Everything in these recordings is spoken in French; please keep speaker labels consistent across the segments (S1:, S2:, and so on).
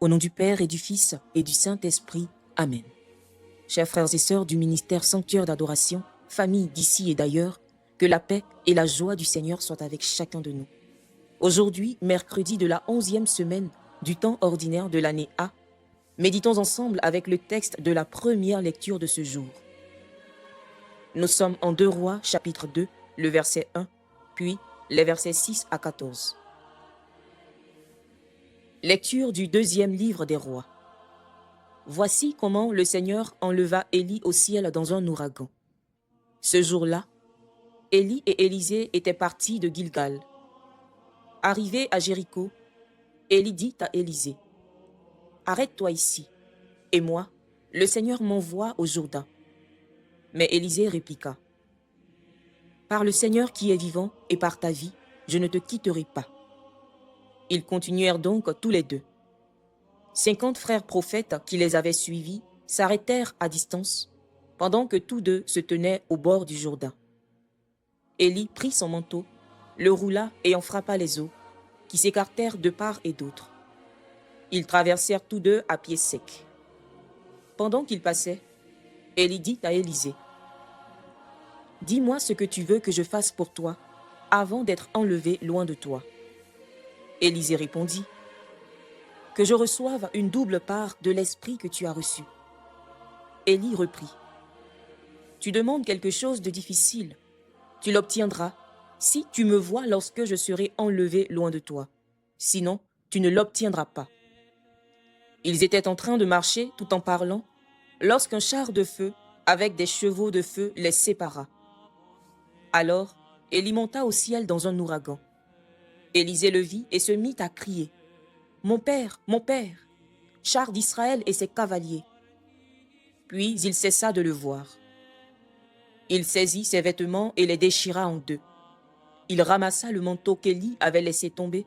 S1: Au nom du Père et du Fils et du Saint-Esprit. Amen. Chers frères et sœurs du ministère Sanctuaire d'adoration, famille d'ici et d'ailleurs, que la paix et la joie du Seigneur soient avec chacun de nous. Aujourd'hui, mercredi de la 11e semaine du temps ordinaire de l'année A, méditons ensemble avec le texte de la première lecture de ce jour. Nous sommes en 2 Rois, chapitre 2, le verset 1, puis les versets 6 à 14. Lecture du 2e livre des rois. Voici comment le Seigneur enleva Élie au ciel dans un ouragan. Ce jour-là, Élie et Élisée étaient partis de Gilgal. Arrivé à Jéricho, Élie dit à Élisée, « Arrête-toi ici, et moi, le Seigneur m'envoie au Jourdain. » Mais Élisée répliqua, « Par le Seigneur qui est vivant et par ta vie, je ne te quitterai pas. » Ils continuèrent donc tous les deux. 50 frères prophètes qui les avaient suivis s'arrêtèrent à distance, pendant que tous deux se tenaient au bord du Jourdain. Élie prit son manteau, le roula et en frappa les eaux, qui s'écartèrent de part et d'autre. Ils traversèrent tous deux à pied sec. Pendant qu'ils passaient, Élie dit à Élisée, « Dis-moi ce que tu veux que je fasse pour toi, avant d'être enlevé loin de toi. » Élisée répondit, « Que je reçoive une double part de l'esprit que tu as reçu. » Élie reprit, « Tu demandes quelque chose de difficile. Tu l'obtiendras si tu me vois lorsque je serai enlevé loin de toi. Sinon, tu ne l'obtiendras pas. » Ils étaient en train de marcher tout en parlant, lorsqu'un char de feu, avec des chevaux de feu, les sépara. Alors, Élie monta au ciel dans un ouragan. Élisée le vit et se mit à crier, « Mon père, char d'Israël et ses cavaliers. » Puis il cessa de le voir. Il saisit ses vêtements et les déchira en deux. Il ramassa le manteau qu'Élie avait laissé tomber.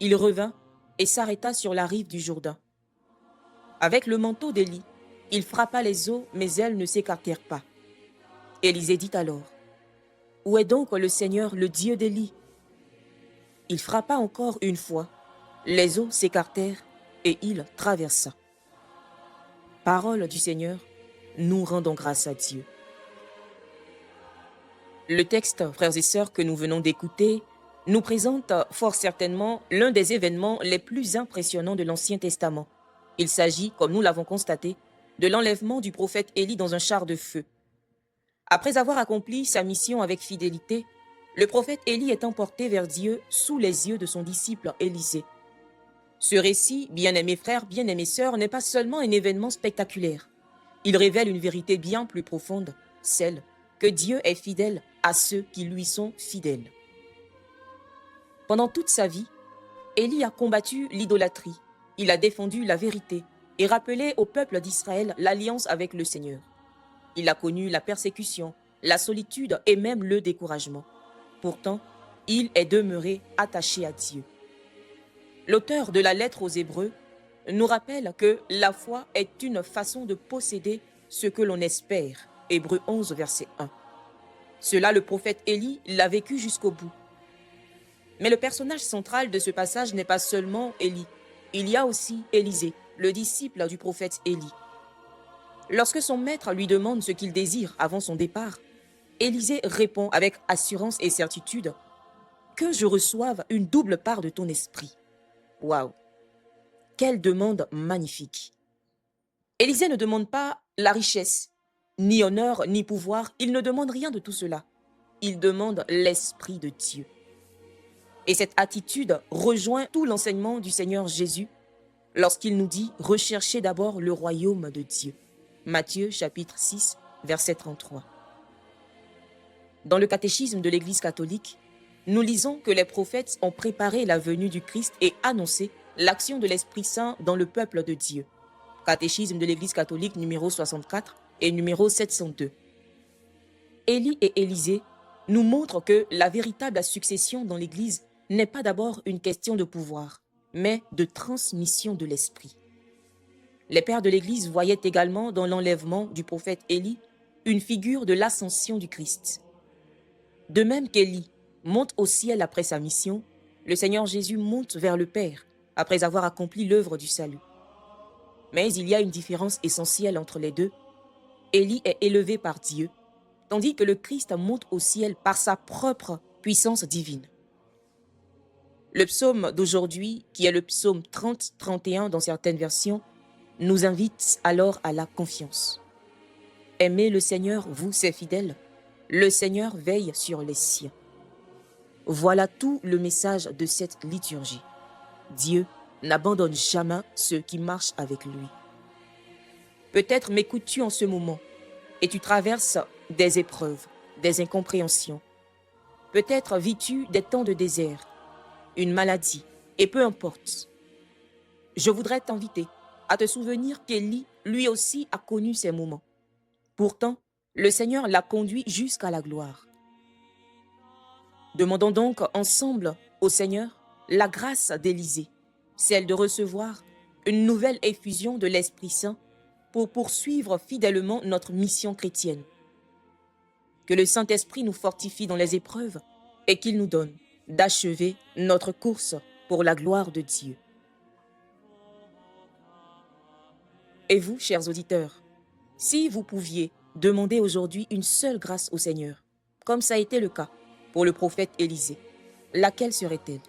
S1: Il revint et s'arrêta sur la rive du Jourdain. Avec le manteau d'Élie, il frappa les eaux, mais elles ne s'écartèrent pas. Élisée dit alors, « Où est donc le Seigneur, le Dieu d'Élie ?» Il frappa encore une fois, les eaux s'écartèrent et il traversa. Parole du Seigneur, nous rendons grâce à Dieu. Le texte, frères et sœurs, que nous venons d'écouter, nous présente fort certainement l'un des événements les plus impressionnants de l'Ancien Testament. Il s'agit, comme nous l'avons constaté, de l'enlèvement du prophète Élie dans un char de feu. Après avoir accompli sa mission avec fidélité, le prophète Élie est emporté vers Dieu sous les yeux de son disciple Élisée. Ce récit, bien-aimés frères, bien-aimées sœurs, n'est pas seulement un événement spectaculaire. Il révèle une vérité bien plus profonde, celle que Dieu est fidèle à ceux qui lui sont fidèles. Pendant toute sa vie, Élie a combattu l'idolâtrie, il a défendu la vérité et rappelé au peuple d'Israël l'alliance avec le Seigneur. Il a connu la persécution, la solitude et même le découragement. Pourtant, il est demeuré attaché à Dieu. L'auteur de la lettre aux Hébreux nous rappelle que la foi est une façon de posséder ce que l'on espère. Hébreux 11, verset 1. Cela, le prophète Élie l'a vécu jusqu'au bout. Mais le personnage central de ce passage n'est pas seulement Élie. Il y a aussi Élisée, le disciple du prophète Élie. Lorsque son maître lui demande ce qu'il désire avant son départ, Élisée répond avec assurance et certitude « Que je reçoive une double part de ton esprit. » Waouh! Quelle demande magnifique! Élisée ne demande pas la richesse, ni honneur, ni pouvoir. Il ne demande rien de tout cela. Il demande l'Esprit de Dieu. Et cette attitude rejoint tout l'enseignement du Seigneur Jésus lorsqu'il nous dit « Recherchez d'abord le royaume de Dieu ». Matthieu chapitre 6, verset 33. Dans le catéchisme de l'Église catholique, nous lisons que les prophètes ont préparé la venue du Christ et annoncé l'action de l'Esprit Saint dans le peuple de Dieu. Catéchisme de l'Église catholique numéro 64 et numéro 702. Élie et Élisée nous montrent que la véritable succession dans l'Église n'est pas d'abord une question de pouvoir, mais de transmission de l'Esprit. Les pères de l'Église voyaient également dans l'enlèvement du prophète Élie une figure de l'ascension du Christ. De même qu'Élie monte au ciel après sa mission, le Seigneur Jésus monte vers le Père après avoir accompli l'œuvre du salut. Mais il y a une différence essentielle entre les deux. Élie est élevé par Dieu, tandis que le Christ monte au ciel par sa propre puissance divine. Le psaume d'aujourd'hui, qui est le psaume 30-31 dans certaines versions, nous invite alors à la confiance. Aimez le Seigneur, vous, ses fidèles. Le Seigneur veille sur les siens. Voilà tout le message de cette liturgie. Dieu n'abandonne jamais ceux qui marchent avec lui. Peut-être m'écoutes-tu en ce moment et tu traverses des épreuves, des incompréhensions. Peut-être vis-tu des temps de désert, une maladie, et peu importe. Je voudrais t'inviter à te souvenir qu'Élie, lui aussi, a connu ces moments. Pourtant, le Seigneur l'a conduit jusqu'à la gloire. Demandons donc ensemble au Seigneur la grâce d'Élisée, celle de recevoir une nouvelle effusion de l'Esprit Saint pour poursuivre fidèlement notre mission chrétienne. Que le Saint-Esprit nous fortifie dans les épreuves et qu'il nous donne d'achever notre course pour la gloire de Dieu. Et vous, chers auditeurs, si vous pouviez demander aujourd'hui une seule grâce au Seigneur, comme ça a été le cas pour le prophète Élisée, laquelle serait-elle?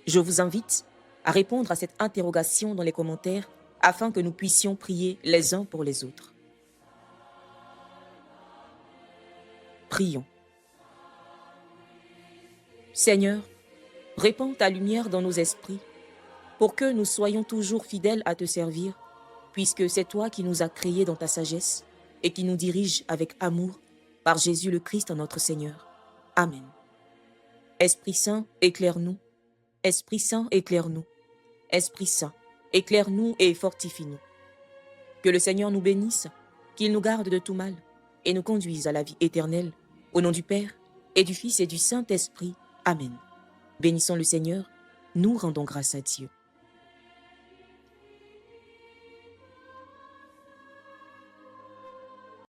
S1: Je vous invite à répondre à cette interrogation dans les commentaires afin que nous puissions prier les uns pour les autres. Prions. Seigneur, répands ta lumière dans nos esprits pour que nous soyons toujours fidèles à te servir, puisque c'est toi qui nous as créés dans ta sagesse et qui nous dirige avec amour par Jésus le Christ notre Seigneur. Amen. Esprit Saint, éclaire-nous. Esprit Saint, éclaire-nous. Esprit Saint, éclaire-nous et fortifie-nous. Que le Seigneur nous bénisse, qu'il nous garde de tout mal et nous conduise à la vie éternelle. Au nom du Père et du Fils et du Saint-Esprit. Amen. Bénissons le Seigneur, nous rendons grâce à Dieu.